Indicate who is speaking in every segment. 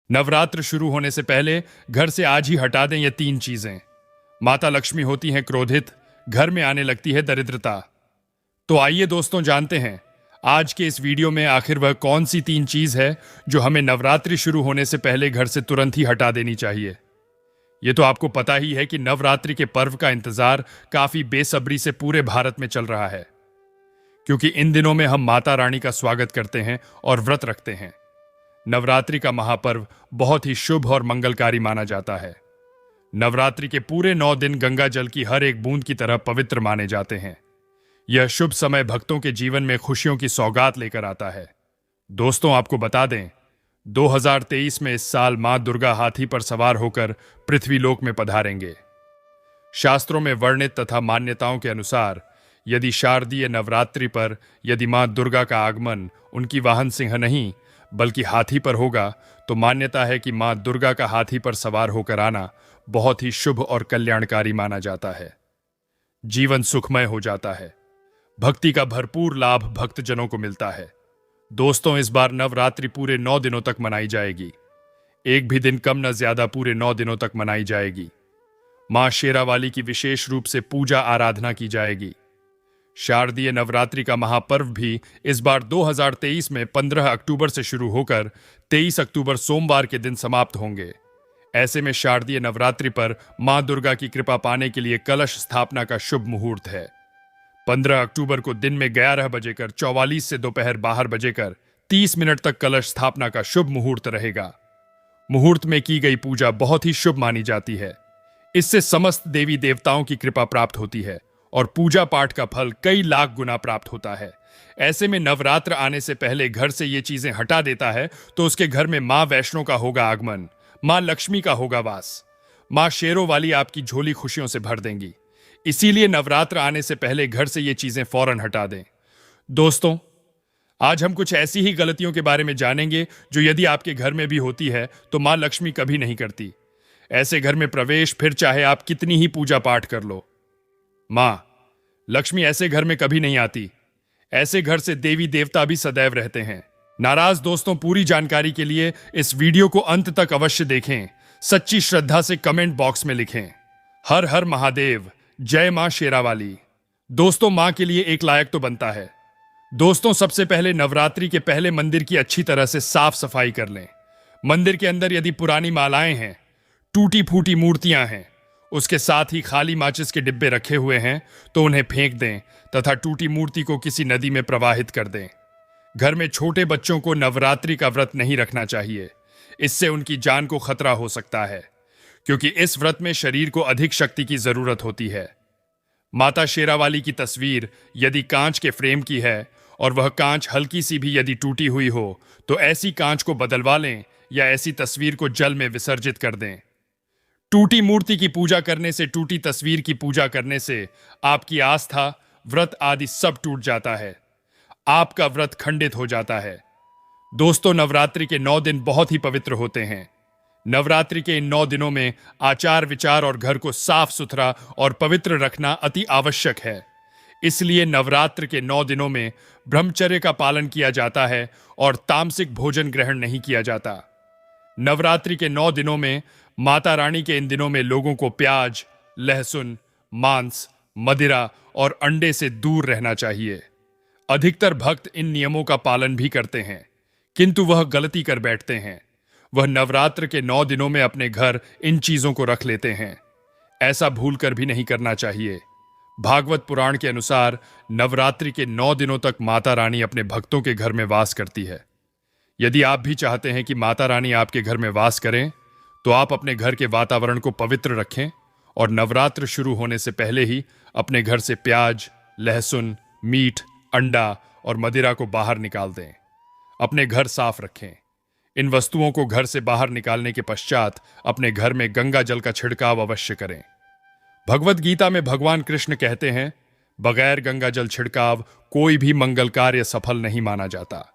Speaker 1: नवरात्र शुरू होने से पहले घर से आज ही हटा दें ये 3 चीजें। माता लक्ष्मी होती हैं क्रोधित, घर में आने लगती है दरिद्रता। तो आइए दोस्तों जानते हैं आज के इस वीडियो में आखिर वह कौन सी 3 चीज है जो हमें नवरात्रि शुरू होने से पहले घर से तुरंत ही हटा देनी चाहिए। ये तो आपको पता ही है कि नवरात्रि के पर्व का इंतजार काफी बेसब्री से पूरे भारत में चल रहा है, क्योंकि इन दिनों में हम माता रानी का स्वागत करते हैं और व्रत रखते हैं। नवरात्रि का महापर्व बहुत ही शुभ और मंगलकारी माना जाता है। नवरात्रि के पूरे 9 दिन गंगा जल की हर एक बूंद की तरह पवित्र माने जाते हैं। यह शुभ समय भक्तों के जीवन में खुशियों की सौगात लेकर आता है। दोस्तों, आपको बता दें, 2023 में इस साल मां दुर्गा हाथी पर सवार होकर पृथ्वीलोक में पधारेंगे। शास्त्रों में वर्णित तथा मान्यताओं के अनुसार यदि शारदीय नवरात्रि पर यदि मां दुर्गा का आगमन उनकी वाहन सिंह नहीं बल्कि हाथी पर होगा, तो मान्यता है कि मां दुर्गा का हाथी पर सवार होकर आना बहुत ही शुभ और कल्याणकारी माना जाता है। जीवन सुखमय हो जाता है। भक्ति का भरपूर लाभ भक्तजनों को मिलता है। दोस्तों, इस बार नवरात्रि पूरे 9 दिनों तक मनाई जाएगी। एक भी दिन कम न ज्यादा पूरे 9 दिनों तक मनाई जाएगी। मां शेरावाली की विशेष रूप से पूजा आराधना की जाएगी। शारदीय नवरात्रि का महापर्व भी इस बार 2023 में 15 अक्टूबर से शुरू होकर 23 अक्टूबर सोमवार के दिन समाप्त होंगे। ऐसे में शारदीय नवरात्रि पर मां दुर्गा की कृपा पाने के लिए कलश स्थापना का शुभ मुहूर्त है। 15 अक्टूबर को दिन में 11:44 से दोपहर 12:30 तक कलश स्थापना का शुभ मुहूर्त रहेगा। मुहूर्त में की गई पूजा बहुत ही शुभ मानी जाती है। इससे समस्त देवी देवताओं की कृपा प्राप्त होती है और पूजा पाठ का फल कई लाख गुना प्राप्त होता है। ऐसे में नवरात्र आने से पहले घर से ये चीजें हटा देता है तो उसके घर में मां वैष्णो का होगा आगमन, मां लक्ष्मी का होगा वास, मां शेरों वाली आपकी झोली खुशियों से भर देंगी। इसीलिए नवरात्र आने से पहले घर से ये चीजें फौरन हटा दें। दोस्तों, आज हम कुछ ऐसी ही गलतियों के बारे में जानेंगे जो यदि आपके घर में भी होती है तो मां लक्ष्मी कभी नहीं करती। ऐसे घर में प्रवेश फिर चाहे आप कितनी ही पूजा पाठ कर लो, मां लक्ष्मी ऐसे घर में कभी नहीं आती। ऐसे घर से देवी देवता भी सदैव रहते हैं। नाराज दोस्तों, पूरी जानकारी के लिए इस वीडियो को अंत तक अवश्य देखें। सच्ची श्रद्धा से कमेंट बॉक्स में लिखें, हर हर महादेव, जय मां शेरावाली। दोस्तों, मां के लिए एक लायक तो बनता है। दोस्तों, सबसे पहले नवरात्रि के पहले मंदिर की अच्छी तरह से साफ सफाई कर लें। मंदिर के अंदर यदि पुरानी मालाएं हैं, टूटी फूटी मूर्तियां हैं, उसके साथ ही खाली माचिस के डिब्बे रखे हुए हैं तो उन्हें फेंक दें तथा टूटी मूर्ति को किसी नदी में प्रवाहित कर दें। घर में छोटे बच्चों को नवरात्रि का व्रत नहीं रखना चाहिए। इससे उनकी जान को खतरा हो सकता है, क्योंकि इस व्रत में शरीर को अधिक शक्ति की जरूरत होती है। माता शेरावाली की तस्वीर यदि कांच के फ्रेम की है और वह कांच हल्की सी भी यदि टूटी हुई हो तो ऐसी कांच को बदलवा लें या ऐसी तस्वीर को जल में विसर्जित कर दें। टूटी मूर्ति की पूजा करने से, टूटी तस्वीर की पूजा करने से आपकी आस्था, व्रत आदि सब टूट जाता है। आपका व्रत खंडित हो जाता है। दोस्तों, नवरात्रि के 9 दिन बहुत ही पवित्र होते हैं। नवरात्रि के इन 9 दिनों में आचार विचार और घर को साफ सुथरा और पवित्र रखना अति आवश्यक है। इसलिए नवरात्र के 9 दिनों में ब्रह्मचर्य का पालन किया जाता है और तामसिक भोजन ग्रहण नहीं किया जाता। नवरात्रि के 9 दिनों में माता रानी के इन दिनों में लोगों को प्याज, लहसुन, मांस, मदिरा और अंडे से दूर रहना चाहिए। अधिकतर भक्त इन नियमों का पालन भी करते हैं, किंतु वह गलती कर बैठते हैं। वह नवरात्र के 9 दिनों में अपने घर इन चीजों को रख लेते हैं। ऐसा भूलकर भी नहीं करना चाहिए। भागवत पुराण के अनुसार नवरात्रि के 9 दिनों तक माता रानी अपने भक्तों के घर में वास करती है। यदि आप भी चाहते हैं कि माता रानी आपके घर में वास करें तो आप अपने घर के वातावरण को पवित्र रखें और नवरात्र शुरू होने से पहले ही अपने घर से प्याज, लहसुन, मीट, अंडा और मदिरा को बाहर निकाल दें। अपने घर साफ रखें। इन वस्तुओं को घर से बाहर निकालने के पश्चात अपने घर में गंगा जल का छिड़काव अवश्य करें। भगवत गीता में भगवान कृष्ण कहते हैं, बगैर गंगा जल छिड़काव कोई भी मंगल कार्य सफल नहीं माना जाता।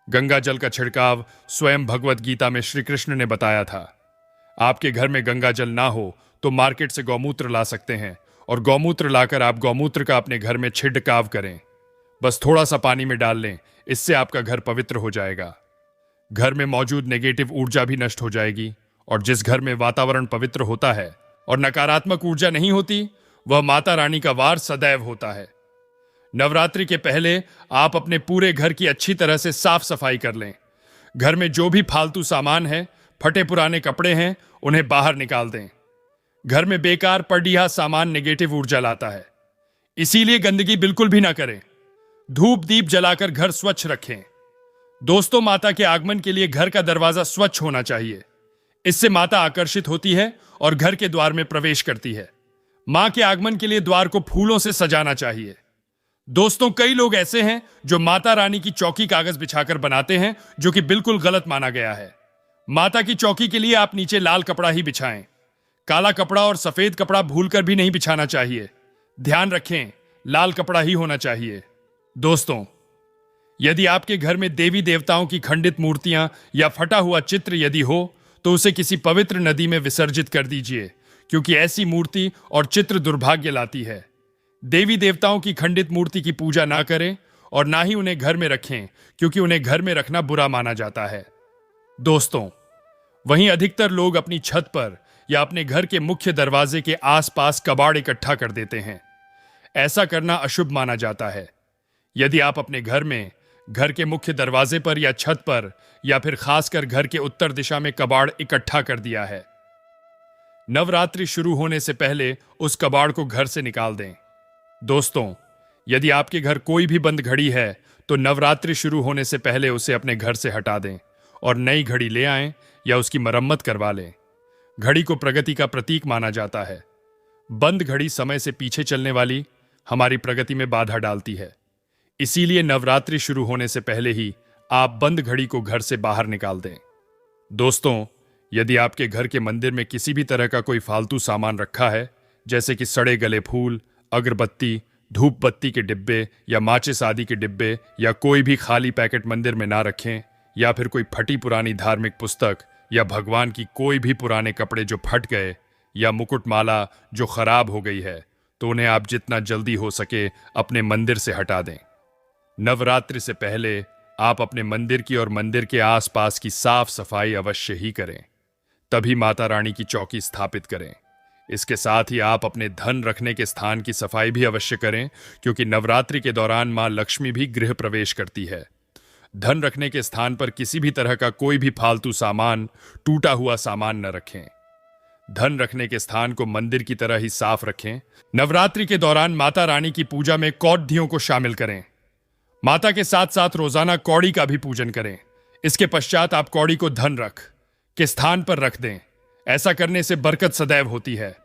Speaker 1: गंगा जल का छिड़काव स्वयं भगवत गीता में श्री कृष्ण ने बताया था। आपके घर में गंगा जल ना हो तो मार्केट से गौमूत्र ला सकते हैं और गौमूत्र लाकर आप गौमूत्र का अपने घर में छिड़काव करें। बस थोड़ा सा पानी में डाल लें, इससे आपका घर पवित्र हो जाएगा। घर में मौजूद नेगेटिव ऊर्जा भी नष्ट हो जाएगी। और जिस घर में वातावरण पवित्र होता है और नकारात्मक ऊर्जा नहीं होती, वह माता रानी का वार सदैव होता है। नवरात्रि के पहले आप अपने पूरे घर की अच्छी तरह से साफ सफाई कर लें। घर में जो भी फालतू सामान है, फटे पुराने कपड़े हैं, उन्हें बाहर निकाल दें। घर में बेकार पड़िया सामान नेगेटिव ऊर्जा लाता है, इसीलिए गंदगी बिल्कुल भी ना करें। धूप दीप जलाकर घर स्वच्छ रखें। दोस्तों, माता के आगमन के लिए घर का दरवाजा स्वच्छ होना चाहिए। इससे माता आकर्षित होती है और घर के द्वार में प्रवेश करती है। मां के आगमन के लिए द्वार को फूलों से सजाना चाहिए। दोस्तों, कई लोग ऐसे हैं जो माता रानी की चौकी कागज बिछाकर बनाते हैं, जो कि बिल्कुल गलत माना गया है। माता की चौकी के लिए आप नीचे लाल कपड़ा ही बिछाएं। काला कपड़ा और सफेद कपड़ा भूलकर भी नहीं बिछाना चाहिए। ध्यान रखें, लाल कपड़ा ही होना चाहिए। दोस्तों, यदि आपके घर में देवी देवताओं की खंडित मूर्तियां या फटा हुआ चित्र यदि हो, तो उसे किसी पवित्र नदी में विसर्जित कर दीजिए, क्योंकि ऐसी मूर्ति और चित्र दुर्भाग्य लाती है। देवी देवताओं की खंडित मूर्ति की पूजा ना करें और ना ही उन्हें घर में रखें, क्योंकि उन्हें घर में रखना बुरा माना जाता है। दोस्तों, वहीं अधिकतर लोग अपनी छत पर या अपने घर के मुख्य दरवाजे के आसपास कबाड़ इकट्ठा कर देते हैं। ऐसा करना अशुभ माना जाता है। यदि आप अपने घर में, घर के मुख्य दरवाजे पर या छत पर या फिर खासकर घर के उत्तर दिशा में कबाड़ इकट्ठा कर दिया है, नवरात्रि शुरू होने से पहले उस कबाड़ को घर से निकाल दें। दोस्तों, यदि आपके घर कोई भी बंद घड़ी है, तो नवरात्रि शुरू होने से पहले उसे अपने घर से हटा दें और नई घड़ी ले आएं या उसकी मरम्मत करवा लें। घड़ी को प्रगति का प्रतीक माना जाता है। बंद घड़ी समय से पीछे चलने वाली हमारी प्रगति में बाधा डालती है। इसीलिए नवरात्रि शुरू होने से पहले ही आप बंद घड़ी को घर से बाहर निकाल दें। दोस्तों, यदि आपके घर के मंदिर में किसी भी तरह का कोई फालतू सामान रखा है, जैसे कि सड़े गले फूल, अगरबत्ती, धूप बत्ती के डिब्बे या माचिस आदि के डिब्बे, या कोई भी खाली पैकेट मंदिर में ना रखें, या फिर कोई फटी पुरानी धार्मिक पुस्तक या भगवान की कोई भी पुराने कपड़े जो फट गए, या मुकुटमाला जो खराब हो गई है, तो उन्हें आप जितना जल्दी हो सके अपने मंदिर से हटा दें। नवरात्रि से पहले आप अपने मंदिर की और मंदिर के आसपास की साफ सफाई अवश्य ही करें। तभी माता रानी की चौकी स्थापित करें। इसके साथ ही आप अपने धन रखने के स्थान की सफाई भी अवश्य करें, क्योंकि नवरात्रि के दौरान मां लक्ष्मी भी गृह प्रवेश करती है। धन रखने के स्थान पर किसी भी तरह का कोई भी फालतू सामान, टूटा हुआ सामान न रखें। धन रखने के स्थान को मंदिर की तरह ही साफ रखें। नवरात्रि के दौरान माता रानी की पूजा में कौडियों को शामिल करें। माता के साथ साथ रोजाना कौड़ी का भी पूजन करें। इसके पश्चात आप कौड़ी को धन रख के स्थान पर रख दें। ऐसा करने से बरकत सदैव होती है।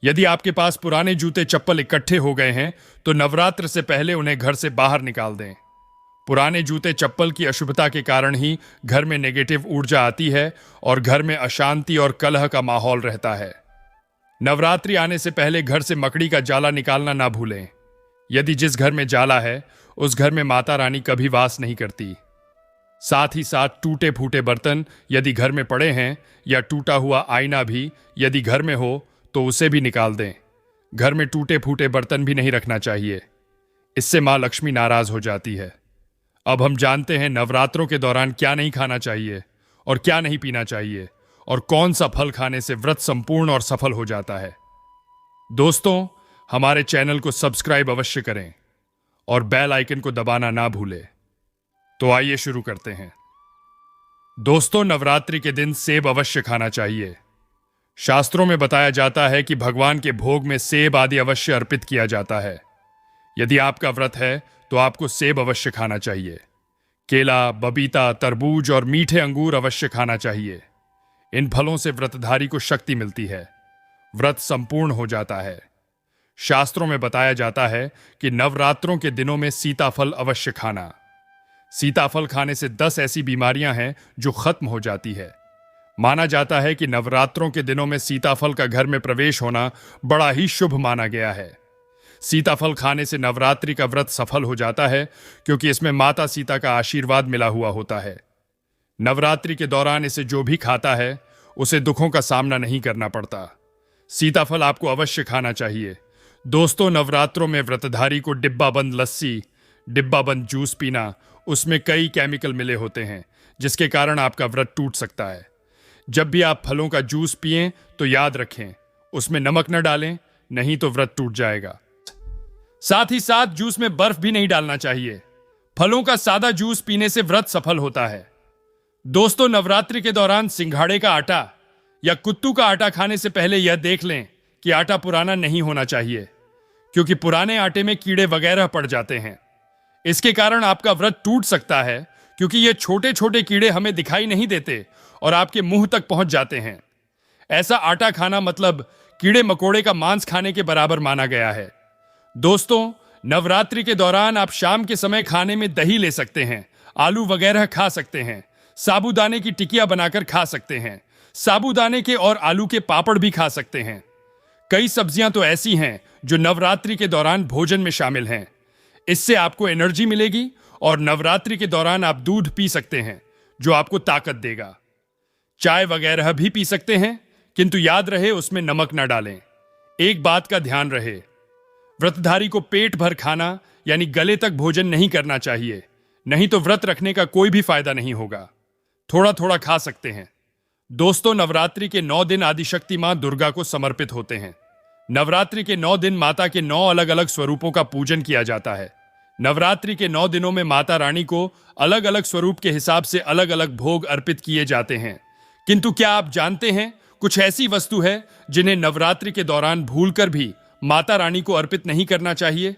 Speaker 1: यदि आपके पास पुराने जूते चप्पल इकट्ठे हो गए हैं, तो नवरात्र से पहले उन्हें घर से बाहर निकाल दें। पुराने जूते चप्पल की अशुभता के कारण ही घर में नेगेटिव ऊर्जा आती है और घर में अशांति और कलह का माहौल रहता है। नवरात्रि आने से पहले घर से मकड़ी का जाला निकालना ना भूलें। यदि जिस घर में जाला है, उस घर में माता रानी कभी वास नहीं करती। साथ ही साथ टूटे फूटे बर्तन यदि घर में पड़े हैं, या टूटा हुआ आईना भी यदि घर में हो, तो उसे भी निकाल दें। घर में टूटे फूटे बर्तन भी नहीं रखना चाहिए, इससे मां लक्ष्मी नाराज हो जाती है। अब हम जानते हैं नवरात्रों के दौरान क्या नहीं खाना चाहिए और क्या नहीं पीना चाहिए, और कौन सा फल खाने से व्रत संपूर्ण और सफल हो जाता है। दोस्तों, हमारे चैनल को सब्सक्राइब अवश्य करें और बेल आइकन को दबाना ना भूलें। तो आइए शुरू करते हैं। दोस्तों, नवरात्रि के दिन सेब अवश्य खाना चाहिए। शास्त्रों में बताया जाता है कि भगवान के भोग में सेब आदि अवश्य अर्पित किया जाता है। यदि आपका व्रत है तो आपको सेब अवश्य खाना चाहिए। केला, बबीता, तरबूज और मीठे अंगूर अवश्य खाना चाहिए। इन फलों से व्रतधारी को शक्ति मिलती है, व्रत संपूर्ण हो जाता है। शास्त्रों में बताया जाता है कि नवरात्रों के दिनों में सीताफल अवश्य खाना। सीताफल खाने से 10 ऐसी बीमारियां हैं जो खत्म हो जाती है। माना जाता है कि नवरात्रों के दिनों में सीताफल का घर में प्रवेश होना बड़ा ही शुभ माना गया है। सीताफल खाने से नवरात्रि का व्रत सफल हो जाता है, क्योंकि इसमें माता सीता का आशीर्वाद मिला हुआ होता है। नवरात्रि के दौरान इसे जो भी खाता है, उसे दुखों का सामना नहीं करना पड़ता। सीताफल आपको अवश्य खाना चाहिए। दोस्तों, नवरात्रों में व्रतधारी को डिब्बाबंद लस्सी, डिब्बाबंद जूस पीना, उसमें कई केमिकल मिले होते हैं जिसके कारण आपका व्रत टूट सकता है। जब भी आप फलों का जूस पिएं तो याद रखें, उसमें नमक न डालें, नहीं तो व्रत टूट जाएगा। साथ ही साथ जूस में बर्फ भी नहीं डालना चाहिए। फलों का सादा जूस पीने से व्रत सफल होता है। दोस्तों, नवरात्रि के दौरान सिंघाड़े का आटा या कुत्तू का आटा खाने से पहले यह देख लें कि आटा पुराना नहीं होना चाहिए, क्योंकि पुराने आटे में कीड़े वगैरह पड़ जाते हैं। इसके कारण आपका व्रत टूट सकता है, क्योंकि ये छोटे छोटे कीड़े हमें दिखाई नहीं देते और आपके मुंह तक पहुंच जाते हैं। ऐसा आटा खाना मतलब कीड़े मकोड़े का मांस खाने के बराबर माना गया है। दोस्तों, नवरात्रि के दौरान आप शाम के समय खाने में दही ले सकते हैं, आलू वगैरह खा सकते हैं, साबूदाने की टिकिया बनाकर खा सकते हैं, साबूदाने के और आलू के पापड़ भी खा सकते हैं। कई सब्जियां तो ऐसी हैं जो नवरात्रि के दौरान भोजन में शामिल हैं। इससे आपको एनर्जी मिलेगी और नवरात्रि के दौरान आप दूध पी सकते हैं, जो आपको ताकत देगा। चाय वगैरह भी पी सकते हैं, किंतु याद रहे उसमें नमक न डालें। एक बात का ध्यान रहे, व्रतधारी को पेट भर खाना यानी गले तक भोजन नहीं करना चाहिए, नहीं तो व्रत रखने का कोई भी फायदा नहीं होगा। थोड़ा थोड़ा खा सकते हैं। दोस्तों, नवरात्रि के 9 दिन आदिशक्ति मां दुर्गा को समर्पित होते हैं। नवरात्रि के 9 दिन माता के 9 अलग अलग स्वरूपों का पूजन किया जाता है। नवरात्रि के 9 दिनों में माता रानी को अलग अलग स्वरूप के हिसाब से अलग अलग भोग अर्पित किए जाते हैं। किंतु क्या आप जानते हैं, कुछ ऐसी वस्तु है जिन्हें नवरात्रि के दौरान भूलकर भी माता रानी को अर्पित नहीं करना चाहिए।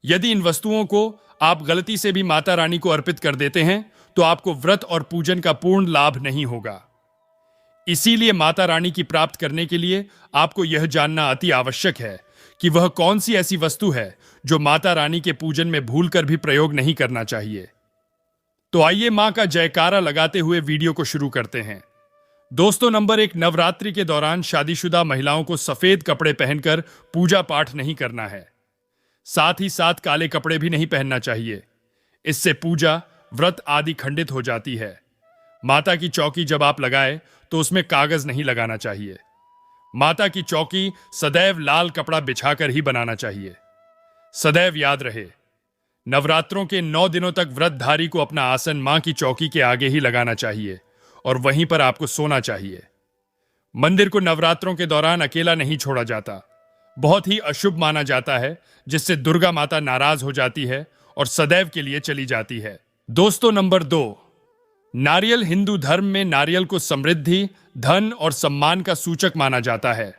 Speaker 1: यदि इन वस्तुओं को आप गलती से भी माता रानी को अर्पित कर देते हैं तो आपको व्रत और पूजन का पूर्ण लाभ नहीं होगा। इसीलिए माता रानी की प्राप्त करने के लिए आपको यह जानना अति आवश्यक है कि वह कौन सी ऐसी वस्तु है जो माता रानी के पूजन में भूलकर भी प्रयोग नहीं करना चाहिए। तो आइए मां का जयकारा लगाते हुए वीडियो को शुरू करते हैं। दोस्तों, नंबर 1, नवरात्रि के दौरान शादीशुदा महिलाओं को सफेद कपड़े पहनकर पूजा पाठ नहीं करना है। साथ ही साथ काले कपड़े भी नहीं पहनना चाहिए। इससे पूजा, व्रत आदि खंडित हो जाती है। माता की चौकी जब आप लगाए तो उसमें कागज नहीं लगाना चाहिए। माता की चौकी सदैव लाल कपड़ा बिछाकर ही बनाना चाहिए। सदैव याद रहे, नवरात्रों के 9 दिनों तक व्रतधारी को अपना आसन मां की चौकी के आगे ही लगाना चाहिए और वहीं पर आपको सोना चाहिए। मंदिर को नवरात्रों के दौरान अकेला नहीं छोड़ा जाता। बहुत ही अशुभ माना जाता है, जिससे दुर्गा माता नाराज हो जाती है और सदैव के लिए चली जाती है। दोस्तों, नंबर 2, नारियल हिंदू धर्म में नारियल को समृद्धि, धन और सम्मान का सूचक माना जाता है।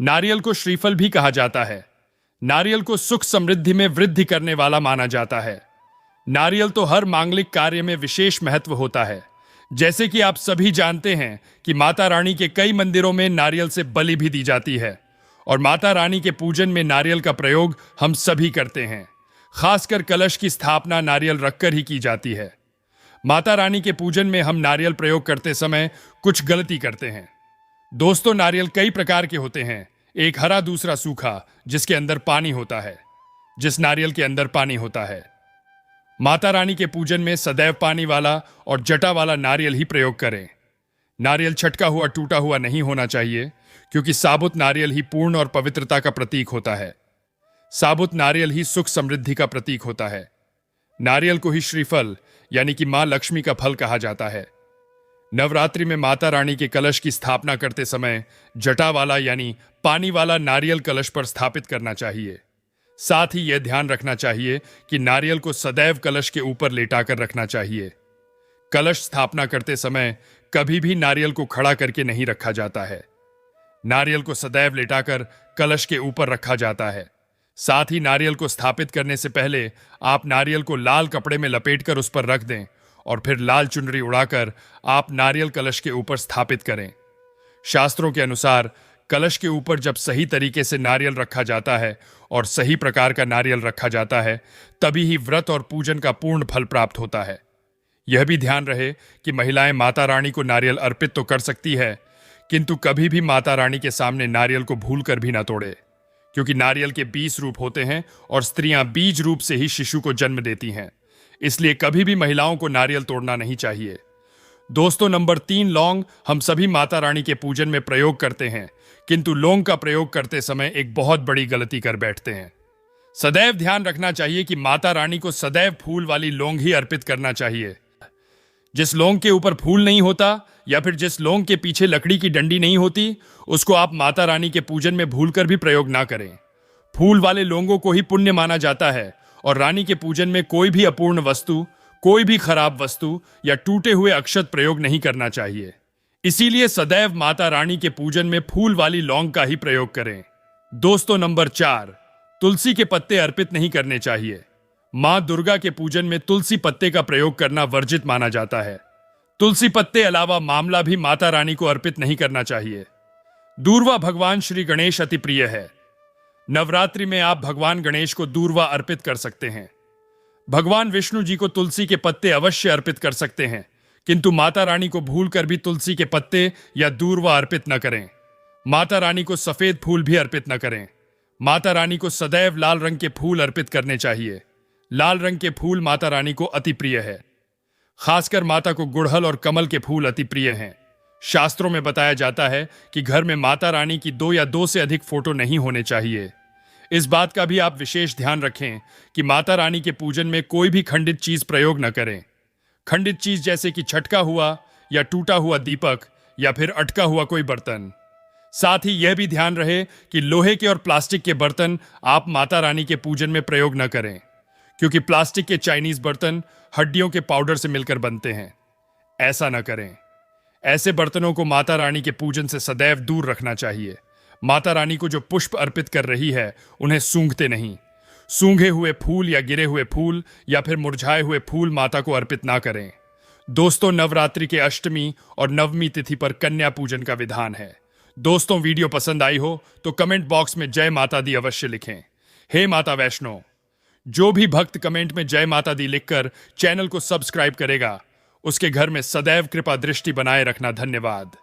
Speaker 1: नारियल को श्रीफल भी कहा जाता है। नारियल को सुख समृद्धि में वृद्धि करने वाला माना जाता है। नारियल तो हर मांगलिक कार्य में विशेष महत्व होता है। जैसे कि आप सभी जानते हैं कि माता रानी के कई मंदिरों में नारियल से बलि भी दी जाती है और माता रानी के पूजन में नारियल का प्रयोग हम सभी करते हैं। खासकर कलश की स्थापना नारियल रखकर ही की जाती है। माता रानी के पूजन में हम नारियल प्रयोग करते समय कुछ गलती करते हैं। दोस्तों, नारियल कई प्रकार के होते हैं, एक हरा दूसरा सूखा, जिसके अंदर पानी होता है। जिस नारियल के अंदर पानी होता है, माता रानी के पूजन में सदैव पानी वाला और जटा वाला नारियल ही प्रयोग करें। नारियल छटका हुआ टूटा हुआ नहीं होना चाहिए, क्योंकि साबुत नारियल ही पूर्ण और पवित्रता का प्रतीक होता है। साबुत नारियल ही सुख समृद्धि का प्रतीक होता है। नारियल को ही श्रीफल यानी कि मां लक्ष्मी का फल कहा जाता है। नवरात्रि में माता रानी के कलश की स्थापना करते समय जटा वाला यानी पानी वाला नारियल कलश पर स्थापित करना चाहिए। साथ ही यह ध्यान रखना चाहिए कि नारियल को सदैव कलश के ऊपर लेटाकर रखना चाहिए। कलश स्थापना करते समय कभी भी नारियल को खड़ा करके नहीं रखा जाता है। नारियल को सदैव लेटाकर कलश के ऊपर रखा जाता है। साथ ही नारियल को स्थापित करने से पहले आप नारियल को लाल कपड़े में लपेटकर उस पर रख दें और फिर लाल चुनरी उड़ाकर आप नारियल कलश के ऊपर स्थापित करें। शास्त्रों के अनुसार कलश के ऊपर जब सही तरीके से नारियल रखा जाता है और सही प्रकार का नारियल रखा जाता है, तभी ही व्रत और पूजन का पूर्ण फल प्राप्त होता है। यह भी ध्यान रहे कि महिलाएं माता रानी को नारियल अर्पित तो कर सकती है, किंतु कभी भी माता रानी के सामने नारियल को भूलकर भी ना तोड़े, क्योंकि नारियल के 20 रूप होते हैं और स्त्रियां बीज रूप से ही शिशु को जन्म देती हैं। इसलिए कभी भी महिलाओं को नारियल तोड़ना नहीं चाहिए। दोस्तों, नंबर 3, लौंग हम सभी माता रानी के पूजन में प्रयोग करते हैं, किंतु लौंग का प्रयोग करते समय एक बहुत बड़ी गलती कर बैठते हैं। सदैव ध्यान रखना चाहिए कि माता रानी को सदैव फूल वाली लौंग ही अर्पित करना चाहिए। जिस लौंग के ऊपर फूल नहीं होता या फिर जिस लौंग के पीछे लकड़ी की डंडी नहीं होती, उसको आप माता रानी के पूजन में भूलकर भी प्रयोग ना करें। फूल वाले लौंगों को ही पुण्य माना जाता है और रानी के पूजन में कोई भी अपूर्ण वस्तु, कोई भी खराब वस्तु या टूटे हुए अक्षत प्रयोग नहीं करना चाहिए। इसीलिए सदैव माता रानी के पूजन में फूल वाली लौंग का ही प्रयोग करें। दोस्तों, नंबर 4, तुलसी के पत्ते अर्पित नहीं करने चाहिए। मां दुर्गा के पूजन में तुलसी पत्ते का प्रयोग करना वर्जित माना जाता है। तुलसी पत्ते अलावा मामला भी माता रानी को अर्पित नहीं करना चाहिए। दूर्वा भगवान श्री गणेश अति प्रिय है। नवरात्रि में आप भगवान गणेश को दूर्वा अर्पित कर सकते हैं। भगवान विष्णु जी को तुलसी के पत्ते अवश्य अर्पित कर सकते हैं, किंतु माता रानी को भूलकर भी तुलसी के पत्ते या दूर्वा अर्पित न करें। माता रानी को सफेद फूल भी अर्पित न करें। माता रानी को सदैव लाल रंग के फूल अर्पित करने चाहिए। लाल रंग के फूल माता रानी को अति प्रिय है। खासकर माता को गुड़हल और कमल के फूल अति प्रिय हैं। शास्त्रों में बताया जाता है कि घर में माता रानी की 2 या 2 से अधिक फोटो नहीं होने चाहिए। इस बात का भी आप विशेष ध्यान रखें कि माता रानी के पूजन में कोई भी खंडित चीज प्रयोग न करें। खंडित चीज जैसे कि छटका हुआ या टूटा हुआ दीपक या फिर अटका हुआ कोई बर्तन। साथ ही यह भी ध्यान रहे कि लोहे के और प्लास्टिक के बर्तन आप माता रानी के पूजन में प्रयोग न करें, क्योंकि प्लास्टिक के चाइनीज बर्तन हड्डियों के पाउडर से मिलकर बनते हैं। ऐसा न करें। ऐसे बर्तनों को माता रानी के पूजन से सदैव दूर रखना चाहिए। माता रानी को जो पुष्प अर्पित कर रही है उन्हें सूंघते नहीं। सूंघे हुए फूल या गिरे हुए फूल या फिर मुरझाए हुए फूल माता को अर्पित ना करें। दोस्तों, नवरात्रि के अष्टमी और नवमी तिथि पर कन्या पूजन का विधान है। दोस्तों, वीडियो पसंद आई हो तो कमेंट बॉक्स में जय माता दी अवश्य लिखें। हे माता वैष्णो। जो भी भक्त कमेंट में जय माता दी लिखकर चैनल को सब्सक्राइब करेगा, उसके घर में सदैव कृपा दृष्टि बनाए रखना। धन्यवाद।